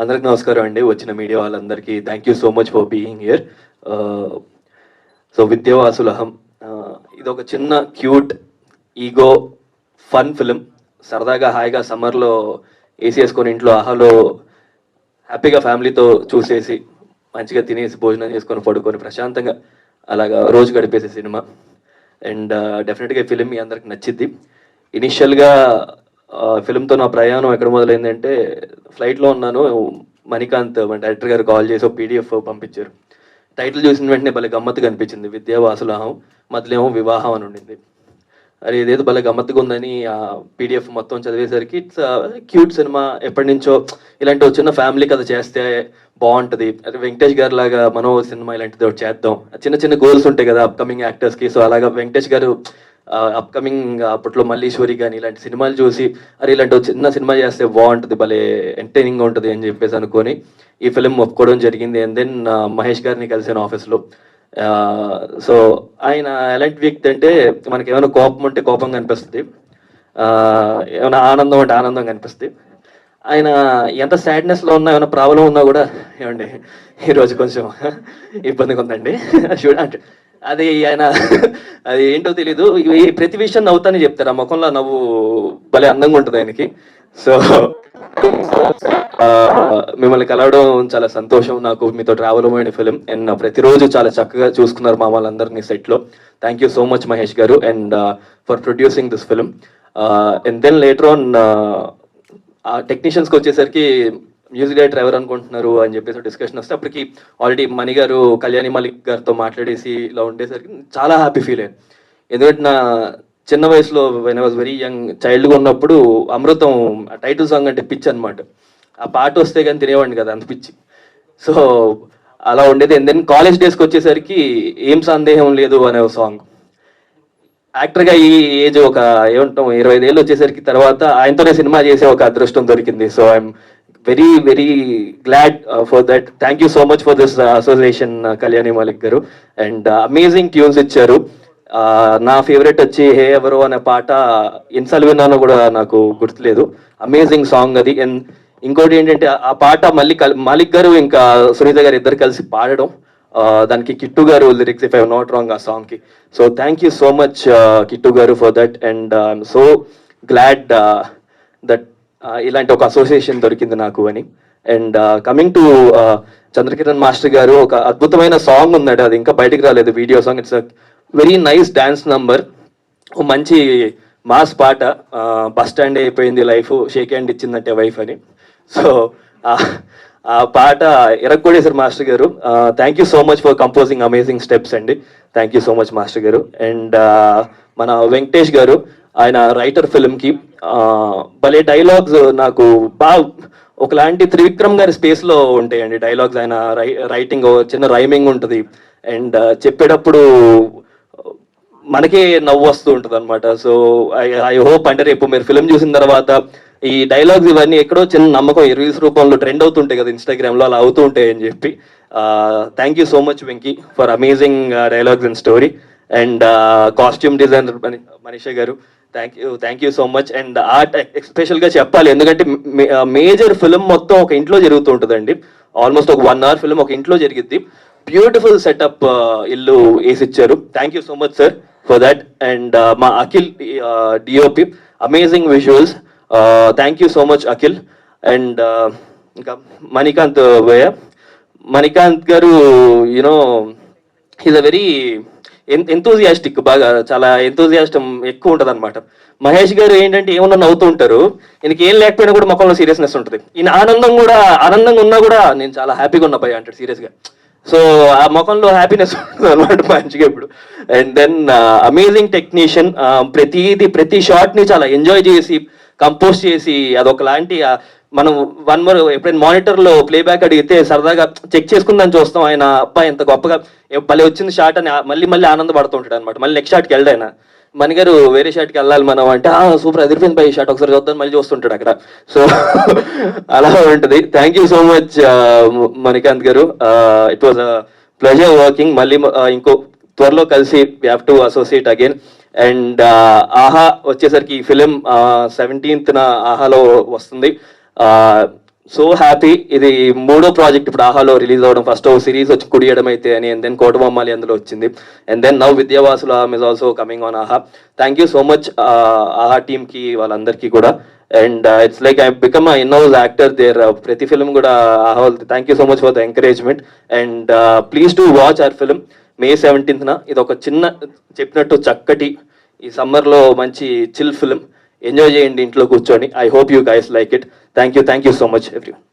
అందరికి నమస్కారం అండి. వచ్చిన మీడియా వాళ్ళందరికీ thank you so much for being here. So Vidya Vasula Aham ఇది ఒక చిన్న క్యూట్ ఈగో ఫన్ ఫిలిం. సరదాగా హాయిగా సమ్మర్లో ఏసీ వేసుకొని ఇంట్లో ఆహాలో హ్యాపీగా ఫ్యామిలీతో చూసేసి మంచిగా తినేసి భోజనం చేసుకొని పడుకొని ప్రశాంతంగా అలాగా రోజు గడిపేసే సినిమా. అండ్ డెఫినెట్గా ఈ ఫిలిం మీ అందరికి నచ్చిద్ది. ఇనిషియల్గా ఫిలింతో నా ప్రయాణం ఎక్కడ మొదలైందంటే, ఫ్లైట్లో ఉన్నాను, మణికాంత్ మన డైరెక్టర్ గారు కాల్ చేసి ఒక పీడిఎఫ్ పంపించారు. టైటిల్ చూసిన వెంటనే భలే గమ్మత్తుగా అనిపించింది, విద్యావాసులహం, మధ్యలో వివాహం అని ఉండింది. అది ఇదేదో భలే గమ్మత్తుగా ఉందని ఆ పీడిఎఫ్ మొత్తం చదివేసరికి ఇట్స్ క్యూట్ సినిమా, ఎప్పటి నుంచో ఇలాంటి ఒక చిన్న ఫ్యామిలీ కథ చేస్తే బాగుంటుంది, అది వెంకటేష్ గారు లాగా మనో సినిమా ఇలాంటిది ఒకటి చేద్దాం, చిన్న చిన్న గోల్స్ ఉంటాయి కదా అప్కమింగ్ యాక్టర్స్కి. సో అలాగా వెంకటేష్ గారు అప్కమింగ్ అప్పట్లో మల్లీశ్వరి కానీ ఇలాంటి సినిమాలు చూసి అరే ఇలాంటి చిన్న సినిమా చేస్తే బాగుంటుంది, భలే ఎంటర్టైనింగ్ ఉంటుంది అని చెప్పేసి అనుకొని ఈ ఫిలిం ఒప్పుకోవడం జరిగింది. అండ్ దెన్ మహేష్ గారిని కలిసాను ఆఫీస్లో. సో ఆయన ఎలాంటి వ్యక్తి అంటే, మనకి ఏమైనా కోపం ఉంటే కోపంగా అనిపిస్తుంది, ఏమైనా ఆనందం అంటే ఆనందంగా అనిపిస్తుంది. ఆయన ఎంత సాడ్నెస్లో ఉన్నా, ఏమైనా ప్రాబ్లం ఉన్నా కూడా ఏమండి ఈరోజు కొంచెం ఇబ్బందిగా ఉందండి అంటే అది ఆయన అది ఏంటో తెలీదు, ప్రతి విషయం నవ్వుతానే చెప్తారు, ఆ ముఖంలో నవ్వు భలే అందంగా ఉంటుంది ఆయనకి. సో మిమ్మల్ని కలవడం చాలా సంతోషం నాకు, మీతో ట్రావెల్ అయిన ఫిలిం. అండ్ ప్రతిరోజు చాలా చక్కగా చూసుకున్నారు మా వాళ్ళందరినీ సెట్లో. Thank you so much Mahesh గారు and for producing this film. And then later on టెక్నీషియన్స్కి వచ్చేసరికి మ్యూజిక్ డైరెక్టర్ ఎవరు అనుకుంటున్నారు అని చెప్పేసి డిస్కషన్ వస్తే, అప్పటికి ఆల్రెడీ మణి గారు కళ్యాణి మాలిక్ గారితో మాట్లాడేసి ఇలా ఉండేసరికి చాలా హ్యాపీ ఫీల్ అయ్యాను. ఎందుకంటే నా చిన్న వయసులో when I was very young చైల్డ్గా ఉన్నప్పుడు అమృతం టైటిల్ సాంగ్ అంటే పిచ్చి అనమాట. ఆ పాట వస్తే కానీ తినేవాడిని కదా, అంత పిచ్చి. సో అలా ఉండేది. అండ్ దెన్ కాలేజ్ డేస్కి వచ్చేసరికి ఏం సందేహం లేదు అనే ఒక సాంగ్. యాక్టర్గా ఈ ఏజ్ ఒక ఏమంటాం 25 ఏళ్ళు వచ్చేసరికి తర్వాత ఆయనతోనే సినిమా చేసే ఒక అదృష్టం దొరికింది. So I'm very very glad for that. Thank you so much for this association Kalyani Malik గారు. అండ్ అమేజింగ్ ట్యూన్స్ ఇచ్చారు. నా ఫేవరెట్ వచ్చి హే ఎవరో అనే పాట ఎన్నిసార్లు విన్నానో కూడా నాకు గుర్తులేదు, అమేజింగ్ సాంగ్ అది. అండ్ ఇంకోటి ఏంటంటే ఆ పాట మళ్ళీ మాలిక్ గారు ఇంకా సునీత గారు ఇద్దరు కలిసి పాడడం, దానికి కిట్టు గారు lyrics if I not wrong ఆ సాంగ్కి. So thank you so much Kittu గారు for that. And I'm so glad that ఇలాంటి ఒక అసోసియేషన్ దొరికింది నాకు అని. And coming to Chandrakiran master గారు, ఒక అద్భుతమైన సాంగ్ ఉందండి, అది ఇంకా బయటికి రాలేదు, video song. It's a very nice dance number, మంచి మాస్ పాట. బస్ స్టాండ్ అయిపోయింది లైఫ్, షేక్ హ్యాండ్ ఇచ్చిందంటే వైఫ్ అని. సో ఆ పాట ఎరగొడేశారు మాస్టర్ గారు. Thank you so much for composing amazing steps అండి. Thank you so much master గారు. అండ్ మన వెంకటేష్ గారు, ఆయన రైటర్ ఫిల్మ్కి భలే డైలాగ్స్ నాకు బాగా ఒకలాంటి త్రివిక్రమ్ గారి స్పేస్లో ఉంటాయండి డైలాగ్స్. ఆయన రైటింగ్ చిన్న రైమింగ్ ఉంటుంది అండ్ చెప్పేటప్పుడు మనకే నవ్వు వస్తూ ఉంటుంది అనమాట. సో ఐ హోప్ అంటే రేపు మీరు ఫిల్మ్ చూసిన తర్వాత ఈ డైలాగ్స్ ఇవన్నీ ఎక్కడో చిన్న నమ్మకం రీల్స్ రూపంలో ట్రెండ్ అవుతుంటాయి కదా ఇన్స్టాగ్రామ్లో, అలా అవుతూ ఉంటాయి అని చెప్పి. Thank you so much Venky for amazing dialogues and story. And costume designer Manisha గారు, thank you so much. And art ఎస్పెషల్గా చెప్పాలి, ఎందుకంటే మేజర్ ఫిల్మ్ మొత్తం ఒక ఇంట్లో జరుగుతూ ఉంటుందండి. ఆల్మోస్ట్ ఒక 1 hour ఫిల్మ్ ఒక ఇంట్లో జరిగిద్ది. బ్యూటిఫుల్ సెటప్ ఇల్లు వేసిచ్చారు. Thank you so much sir for that. And మా Akhil DOP, amazing visuals, thank you so much Akhil. And ఇంకా మణికాంత్ భయ్య, Manikanth garu you know he's a very enthusiastic, బాగా చాలా ఎంతూజియాస్టం ఎక్కువ ఉంటుంది అనమాట. మహేష్ గారు ఏంటంటే ఏమన్నా నవ్వుతూ ఉంటారు, ఈయనకి ఏం లేకపోయినా కూడా ముఖంలో సీరియస్నెస్ ఉంటుంది. ఈయన ఆనందంగా ఉన్నా కూడా నేను చాలా హ్యాపీగా ఉన్నా భయ్య అంటాడు సీరియస్గా. సో ఆ ముఖంలో హ్యాపీనెస్ ఉంటుంది అనమాట మంచిగా ఇప్పుడు. అండ్ దెన్ అమేజింగ్ టెక్నీషియన్, ప్రతి షాట్ని చాలా ఎంజాయ్ చేసి కంపోజ్ చేసి అదొకలాంటి మనం 1 more ఎప్పుడైనా మానిటర్లో ప్లేబ్యాక్ అడిగితే సరదాగా చెక్ చేసుకుందని చూస్తాం, ఆయన అబ్బాయి ఎంత గొప్పగా భలే వచ్చింది షాట్ అని మళ్ళీ ఆనందపడుతూ ఉంటాడు అనమాట. మళ్ళీ నెక్స్ట్ షాట్కి వెళ్ళడు ఆయన. మణిగారు వేరే షాట్కి వెళ్ళాలి మనం అంటే సూపర్ అదిరిపోయింది పై షాట్ ఒకసారి చూద్దాం మళ్ళీ చూస్తుంటాడు అక్కడ. సో అలా ఉంటుంది. Thank you so much Manikanth గారు, it was a pleasure working. మళ్ళీ ఇంకో త్వరలో కలిసి we have to associate again. And Aha వచ్చేసరికి ఈ ఫిలిం 17th ఆహాలో వస్తుంది. So happy. ఇది మూడో ప్రాజెక్ట్ ఇప్పుడు ఆహాలో రిలీజ్ అవ్వడం. ఫస్ట్ సిరీస్ వచ్చి కుడియడం అయితే అని, అండ్ దెన్ కోటబొమ్మాలి అందులో వచ్చింది, and then now Vidya Vasula is also coming on Aha. Thank you so much Aha టీమ్కి, వాళ్ళందరికీ కూడా. And it's like I become a in-house actor there. ప్రతి ఫిల్మ్ కూడా Aha. Thank you so much for the encouragement, and please to watch our film May 17th. ఇది ఒక చిన్న చెప్పినట్టు చక్కటి ఈ సమ్మర్లో మంచి చిల్ ఫిల్మ్. ఎంజాయ్ చేయండి ఇంట్లో కూర్చొని. I hope you guys like it. Thank you so much everyone.